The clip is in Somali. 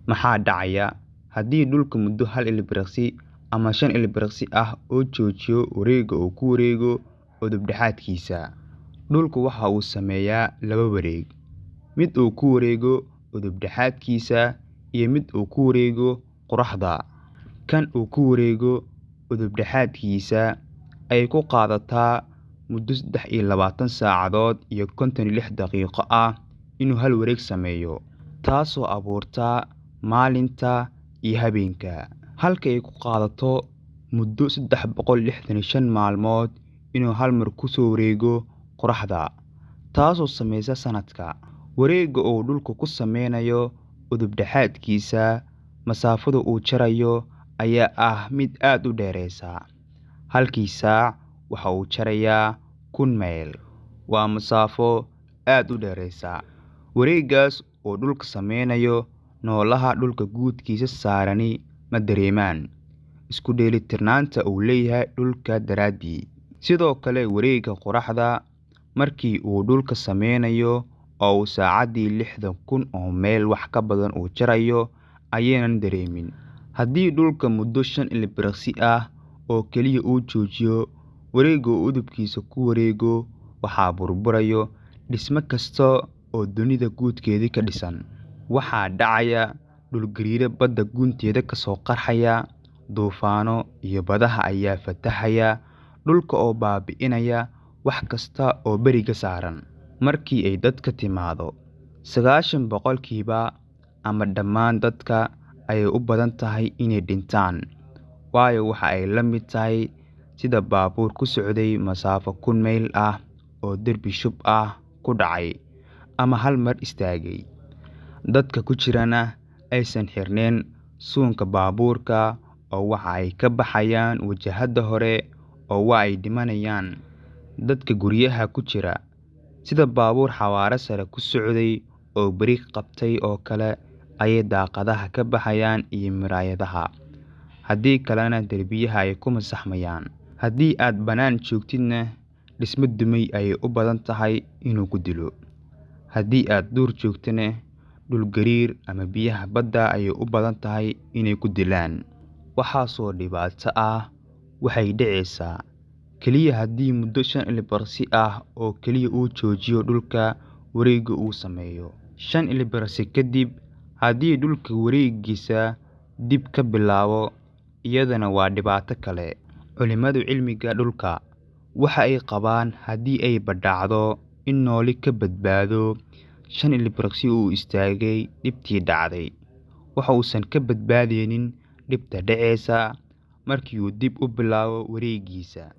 Maxaa dhacaya haddii dhulka muddo 1 ilbiriqsi ama 5 ilbiriqsi ah uu joojiyo wareegga uu ku wareego udub-dhexaadkiisa? Dhulku waxa uu sameeyaa 2 wareeg, mid uu ku wareego udub-dhexaadkiisa iyo mid uu ku wareego qoraxda. Kan uu ku wareego udub-dhexaadkiisa ay ku qaadataa muddo 23 saacadood iyo 56 daqiiqo ah inuu hal wareeg sameeyo, taasoo abuurta maalinta iyo habeenka, halka ay ku qaadato muddo 365 maalmood inuu hal mar ku soo wareego qoraxda, taasoo samaysa sanadka. Wareegga uu dhulku ku sameynayo udub-dhexaadkiisa, masaafada uu jarayo ayaa ah mid aad u dheeraysa. Halkii saac waxa uu jarayaa 1000 mayl. Waa masaafo aad u dheeraysa. Wareeggaas uu dhulku sameynayo, noolaha dhulka guudkiisa saarani ma dareemaan isku dheelitirnaanta uu leeyahay dhulka daraaddii. Sidoo kale, wareegga qoraxda markii uu dhulka sameynayo oo uu saacaddii 60,000 oo mayl wax ka badan uu jarayo, ayaynan dareemin. Haddii dhulka muddo 5 ilbiriqsi ah oo keliya uu joojiyo wareegga uu udubkiisa ku wareego, waxaa burburayo dhisme kasta oo dunida guudkeeda ka dhisan. Waxaa dhacaya dhul-gariiro badda gunteeda ka soo qarxaya, duufaanno iyo badaha ayaa fatahaya dhulka oo baabi'inaya wax kasta oo beriga saaran. Markii ay dadka timaado, 90% ama dhammaan dadka ayay u badan tahay inay dhintaan, waayo waxa ay la mid tahay sida baabuur ku socday masaafo 1000 mayl ah oo derbi shub ah ku dhacay ama hal mar istaagay. Dadka ku jirana aysan xirnayn suunka baabuurka oo waxa ay ka baxayaan wajahada hore oo waa ay dhimanayaan. Dadka guryaha ku jira, sida baabuur xawaare sare ku socday oo bariiq qabtay oo kale, ayay daaqadaha ka baxayaan iyo muraayadaha. Haddii kalena derbiyaha ay ku masaxmayaan. Haddii aad bannaan joogtidna, dhisme dumay ayay u badan tahay inuu ku dilo. Haddii aad duur joogtana, dhul-gariir ama biyaha badda ayay u badan tahay inay ku dilaan. Waxaasoo dhibaato ah waxay dhacaysaa keliya haddii muddo 5 ilbiriqsi ah oo keliya uu joojiyo dhulka wareegga uu sameeyo. 5 ilbiriqsi kadib, haddii dhulka wareeggiisa dib ka bilaabo, iyadana waa dhibaato kale. Culimada cilmiga dhulka waxa ay qabaan haddii ay dhacdo in noole ka badbaado 5 ilbiriqsi uu istaagay dhibtii dhacday, waxa uusan ka badbaadaynin dhibta dhacaysa markii uu dib u bilaabo wareeggiisa.